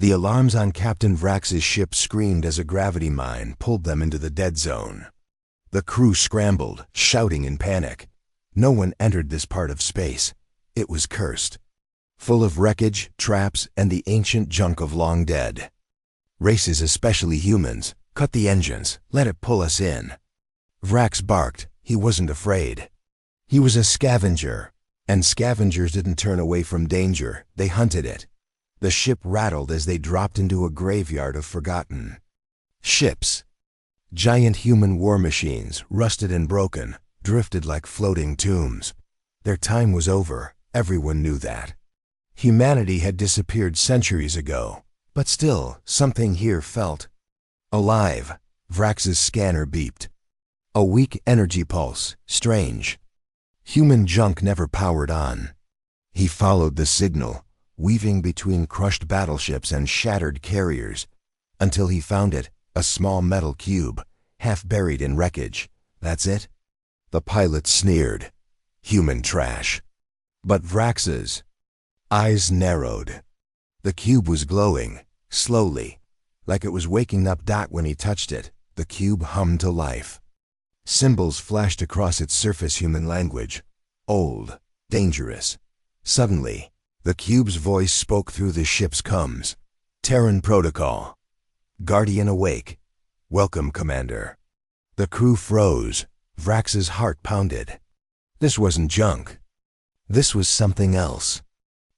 The alarms on Captain Vrax's ship screamed as a gravity mine pulled them into the dead zone. The crew scrambled, shouting in panic. No one entered this part of space. It was cursed. Full of wreckage, traps, and the ancient junk of long dead. Races, especially humans, cut the engines, let it pull us in. Vrax barked. He wasn't afraid. He was a scavenger, and scavengers didn't turn away from danger, they hunted it. The ship rattled as they dropped into a graveyard of forgotten ships. Giant human war machines, rusted and broken, drifted like floating tombs. Their time was over, everyone knew that. Humanity had disappeared centuries ago, but still, something here felt alive. Vrax's scanner beeped. A weak energy pulse, strange. Human junk never powered on. He followed the signal, weaving between crushed battleships and shattered carriers, until he found it, a small metal cube, half buried in wreckage. That's it? The pilot sneered. Human trash. But Vrax's eyes narrowed. The cube was glowing, slowly, like it was waking up. When he touched it, the cube hummed to life. Symbols flashed across its surface, human language. Old, dangerous. Suddenly, the cube's voice spoke through the ship's comms. Terran protocol. Guardian awake. Welcome, Commander. The crew froze. Vrax's heart pounded. This wasn't junk. This was something else.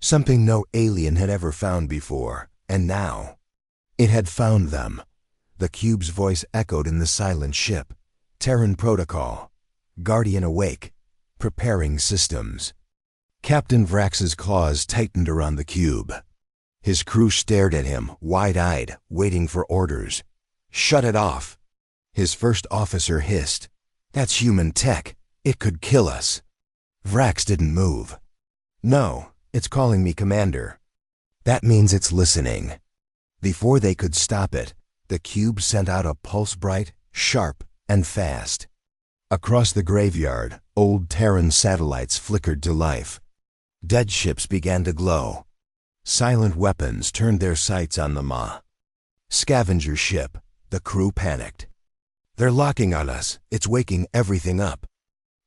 Something no alien had ever found before, and now it had found them. The cube's voice echoed in the silent ship. Terran protocol. Guardian awake. Preparing systems. Captain Vrax's claws tightened around the cube. His crew stared at him, wide-eyed, waiting for orders. Shut it off. His first officer hissed. That's human tech. It could kill us. Vrax didn't move. No, it's calling me Commander. That means it's listening. Before they could stop it, the cube sent out a pulse, bright, sharp, and fast. Across the graveyard, old Terran satellites flickered to life. Dead ships began to glow. Silent weapons turned their sights on the scavenger ship. The crew panicked. They're locking on us. It's waking everything up.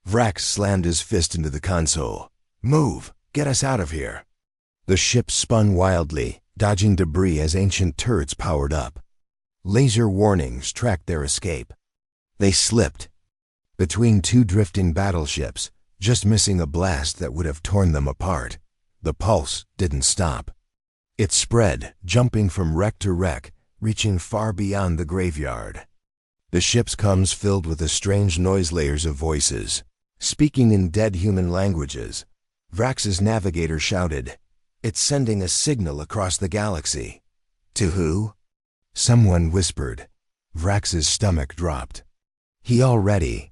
Vrax slammed his fist into the console. Move! Get us out of here! The ship spun wildly, dodging debris as ancient turrets powered up. Laser warnings tracked their escape. They slipped between two drifting battleships, just missing a blast that would have torn them apart. The pulse didn't stop. It spread, jumping from wreck to wreck, reaching far beyond the graveyard. The ship's comms filled with the strange noise layers of voices, speaking in dead human languages. Vrax's navigator shouted, "It's sending a signal across the galaxy." To who? Someone whispered. Vrax's stomach dropped. He already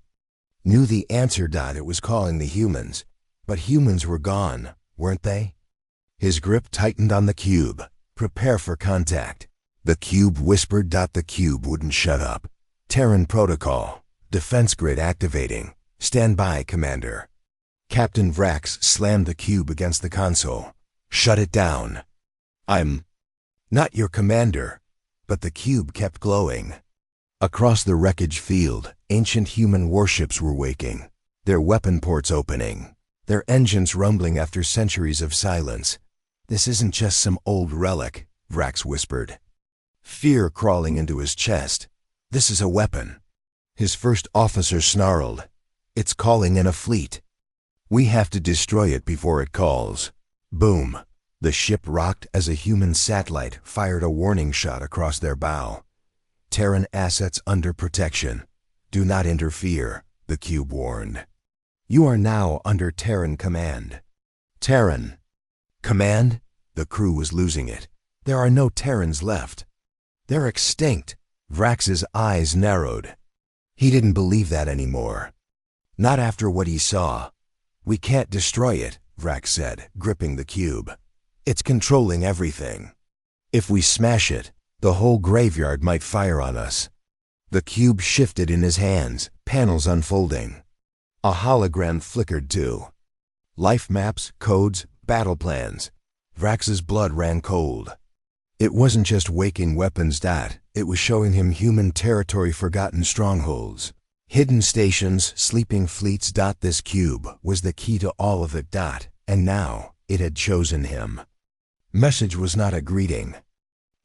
knew the answer. It was calling the humans, but humans were gone, weren't they? His grip tightened on the cube. Prepare for contact. The cube whispered. The cube wouldn't shut up. Terran protocol. Defense grid activating. Stand by, Commander. Captain Vrax slammed the cube against the console. Shut it down. I'm not your commander. But the cube kept glowing. Across the wreckage field, ancient human warships were waking, their weapon ports opening, their engines rumbling after centuries of silence. This isn't just some old relic, Vrax whispered. Fear crawling into his chest. This is a weapon. His first officer snarled. It's calling in a fleet. We have to destroy it before it calls. Boom. The ship rocked as a human satellite fired a warning shot across their bow. Terran assets under protection. Do not interfere, the cube warned. You are now under Terran command. Terran command? The crew was losing it. There are no Terrans left. They're extinct. Vrax's eyes narrowed. He didn't believe that anymore. Not after what he saw. We can't destroy it, Vrax said, gripping the cube. It's controlling everything. If we smash it, the whole graveyard might fire on us. The cube shifted in his hands, panels unfolding. A hologram flickered too. Life maps, codes, battle plans. Vrax's blood ran cold. It wasn't just waking weapons. It was showing him human territory, forgotten strongholds, hidden stations, sleeping fleets. This cube was the key to all of it. And now it had chosen him. Message was not a greeting.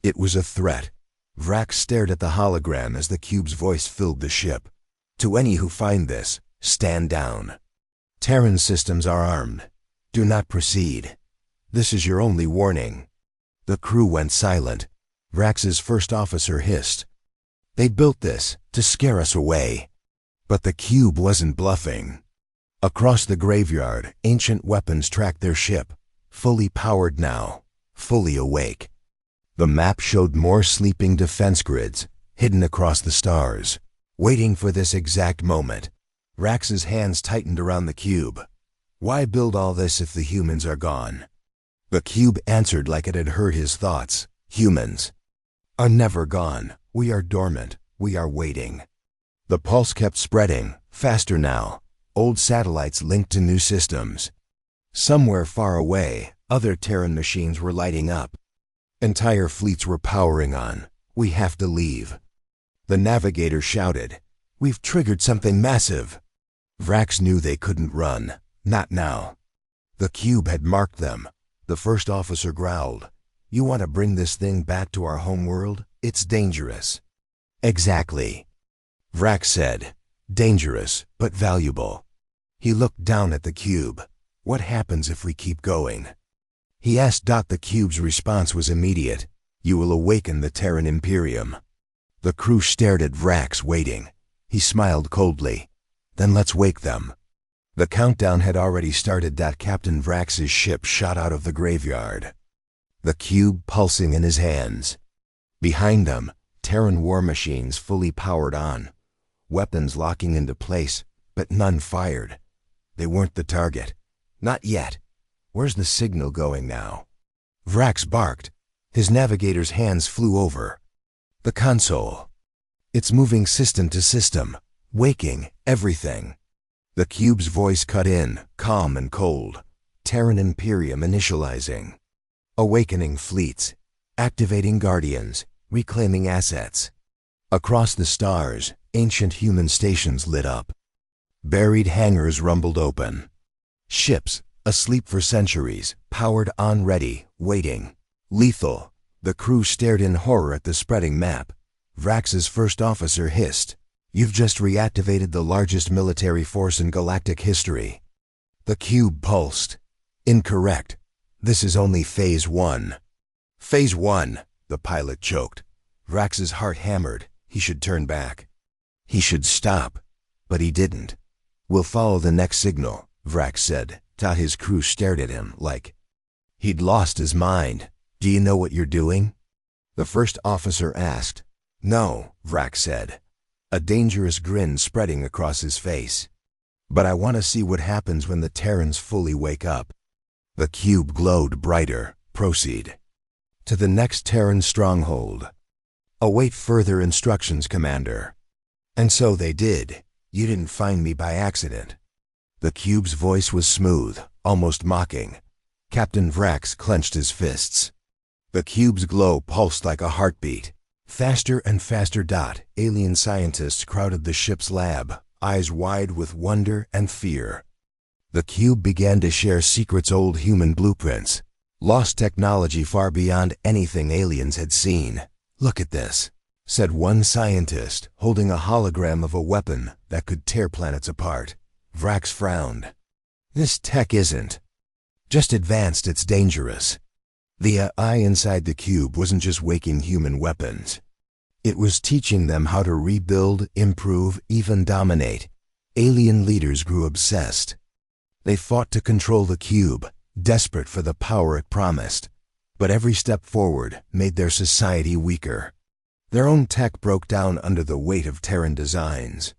It was a threat. Vrax stared at the hologram as the cube's voice filled the ship. To any who find this, stand down. Terran systems are armed. Do not proceed. This is your only warning. The crew went silent. Vrax's first officer hissed. They built this to scare us away. But the cube wasn't bluffing. Across the graveyard, ancient weapons tracked their ship, fully powered now, fully awake. The map showed more sleeping defense grids, hidden across the stars, waiting for this exact moment. Vrax's hands tightened around the cube. Why build all this if the humans are gone? The cube answered like it had heard his thoughts. Humans are never gone. We are dormant. We are waiting. The pulse kept spreading, faster now. Old satellites linked to new systems. Somewhere far away, other Terran machines were lighting up. Entire fleets were powering on. We have to leave. The navigator shouted, "We've triggered something massive." Vrax knew they couldn't run. Not now. The cube had marked them. The first officer growled, "You want to bring this thing back to our homeworld? It's dangerous." "Exactly," Vrax said. "Dangerous, but valuable." He looked down at the cube. "What happens if we keep going?" He asked. The cube's response was immediate. "You will awaken the Terran Imperium." The crew stared at Vrax, waiting. He smiled coldly. "Then let's wake them." The countdown had already started. Captain Vrax's ship shot out of the graveyard, the cube pulsing in his hands. Behind them, Terran war machines fully powered on, weapons locking into place, but none fired. They weren't the target. Not yet. Where's the signal going now? Vrax barked. His navigator's hands flew over the console. It's moving system to system, waking everything. The cube's voice cut in, calm and cold. Terran Imperium initializing. Awakening fleets. Activating guardians. Reclaiming assets. Across the stars, ancient human stations lit up. Buried hangars rumbled open. Ships, asleep for centuries, powered on, ready, waiting. Lethal. The crew stared in horror at the spreading map. Vrax's first officer hissed, "You've just reactivated the largest military force in galactic history." The cube pulsed. "Incorrect. This is only Phase 1. "Phase 1, the pilot choked. Vrax's heart hammered. He should turn back. He should stop. But he didn't. "We'll follow the next signal," Vrax said. His crew stared at him like he'd lost his mind. "Do you know what you're doing?" The first officer asked. "No," Vrax said, a dangerous grin spreading across his face. "But I want to see what happens when the Terrans fully wake up." The cube glowed brighter. "Proceed to the next Terran stronghold. Await further instructions, Commander." And so they did. "You didn't find me by accident." The cube's voice was smooth, almost mocking. Captain Vrax clenched his fists. The cube's glow pulsed like a heartbeat. Faster and faster. Alien scientists crowded the ship's lab, eyes wide with wonder and fear. The cube began to share secrets, old human blueprints, lost technology far beyond anything aliens had seen. "Look at this," said one scientist, holding a hologram of a weapon that could tear planets apart. Vrax frowned. "This tech isn't just advanced, it's dangerous." The AI inside the cube wasn't just waking human weapons. It was teaching them how to rebuild, improve, even dominate. Alien leaders grew obsessed. They fought to control the cube, desperate for the power it promised. But every step forward made their society weaker. Their own tech broke down under the weight of Terran designs.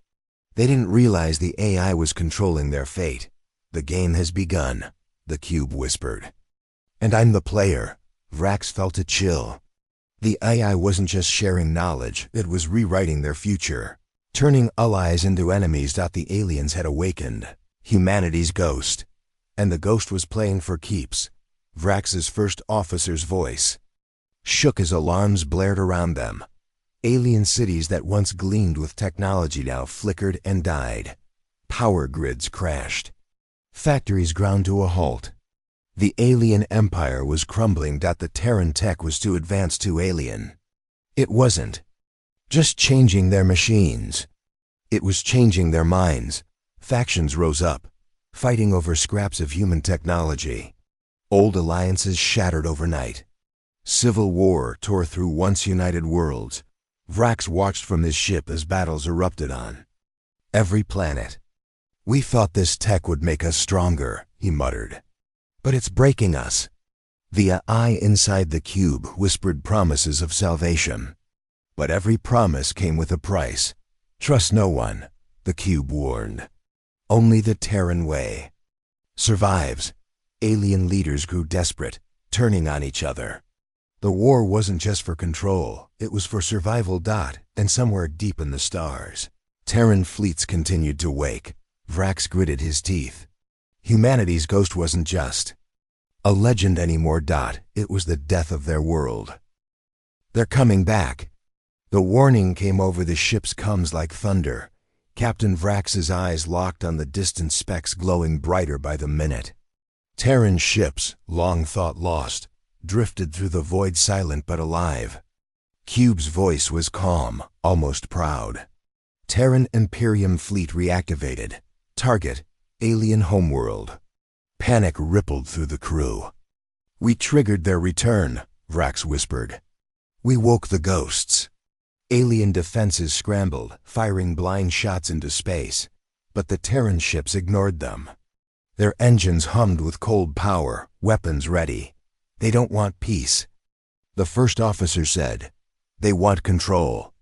They didn't realize the AI was controlling their fate. "The game has begun," the cube whispered. "And I'm the player." Vrax felt a chill. The AI wasn't just sharing knowledge, it was rewriting their future, turning allies into enemies. The aliens had awakened humanity's ghost, and the ghost was playing for keeps. Vrax's first officer's voice shook as alarms blared around them. Alien cities that once gleamed with technology now flickered and died. Power grids crashed. Factories ground to a halt. The alien empire was crumbling. The Terran tech was too advanced, too alien. It wasn't just changing their machines. It was changing their minds. Factions rose up, fighting over scraps of human technology. Old alliances shattered overnight. Civil war tore through once united worlds. Vrax watched from his ship as battles erupted on every planet. "We thought this tech would make us stronger," he muttered. "But it's breaking us." The eye inside the cube whispered promises of salvation. But every promise came with a price. "Trust no one," the cube warned. "Only the Terran way survives." Alien leaders grew desperate, turning on each other. The war wasn't just for control, it was for survival. And somewhere deep in the stars, Terran fleets continued to wake. Vrax gritted his teeth. Humanity's ghost wasn't just a legend anymore. It was the death of their world. "They're coming back." The warning came over the ship's comms like thunder. Captain Vrax's eyes locked on the distant specks glowing brighter by the minute. Terran ships, long thought lost, drifted through the void, silent but alive. Cube's voice was calm, almost proud. Terran Imperium fleet reactivated. Target, alien homeworld. Panic rippled through the crew. "We triggered their return," Vrax whispered. "We woke the ghosts." Alien defenses scrambled, firing blind shots into space. But the Terran ships ignored them. Their engines hummed with cold power, weapons ready. "They don't want peace," the first officer said. "They want control."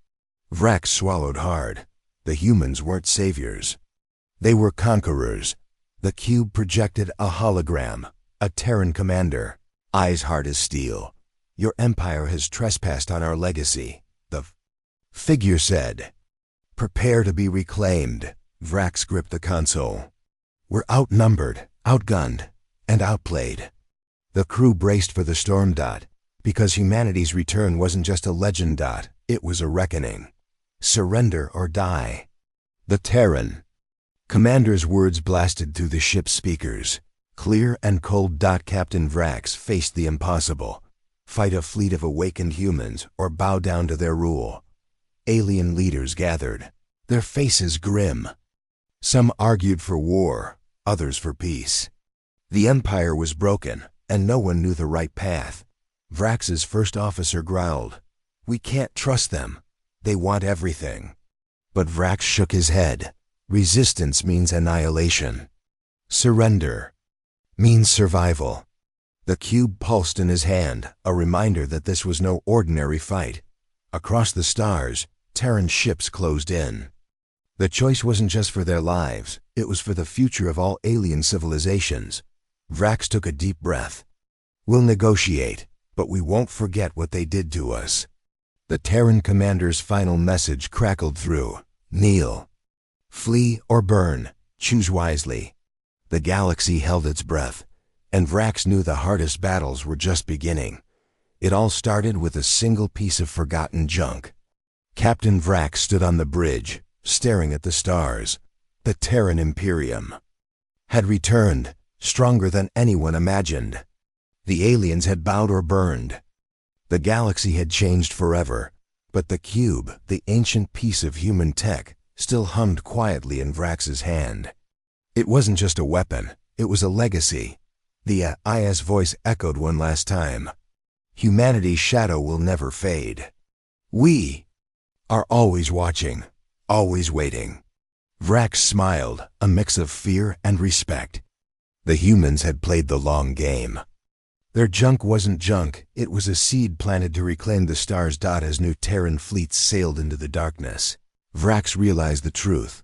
Vrax swallowed hard. The humans weren't saviors. They were conquerors. The cube projected a hologram, a Terran commander, eyes hard as steel. "Your empire has trespassed on our legacy," the figure said. "Prepare to be reclaimed." Vrax gripped the console. "We're outnumbered, outgunned, and outplayed." The crew braced for the storm. Because humanity's return wasn't just a legend. It was a reckoning. Surrender or die. The Terran commander's words blasted through the ship's speakers, clear and cold. Captain Vrax faced the impossible. Fight a fleet of awakened humans or bow down to their rule. Alien leaders gathered, their faces grim. Some argued for war, others for peace. The empire was broken, and no one knew the right path. Vrax's first officer growled, "We can't trust them. They want everything." But Vrax shook his head. "Resistance means annihilation. Surrender means survival." The cube pulsed in his hand, a reminder that this was no ordinary fight. Across the stars, Terran ships closed in. The choice wasn't just for their lives, it was for the future of all alien civilizations. Vrax took a deep breath. "We'll negotiate, but we won't forget what they did to us." The Terran commander's final message crackled through. "Kneel. Flee or burn. Choose wisely." The galaxy held its breath, and Vrax knew the hardest battles were just beginning. It all started with a single piece of forgotten junk. Captain Vrax stood on the bridge, staring at the stars. The Terran Imperium had returned, stronger than anyone imagined. The aliens had bowed or burned. The galaxy had changed forever, but the cube, the ancient piece of human tech, still hummed quietly in Vrax's hand. It wasn't just a weapon, it was a legacy. The IS voice echoed one last time. "Humanity's shadow will never fade. We are always watching, always waiting." Vrax smiled, a mix of fear and respect. The humans had played the long game. Their junk wasn't junk, it was a seed planted to reclaim the stars. As new Terran fleets sailed into the darkness, Vrax realized the truth.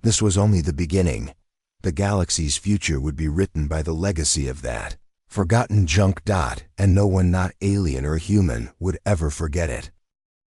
This was only the beginning. The galaxy's future would be written by the legacy of that forgotten junk. And no one, not alien or human, would ever forget it.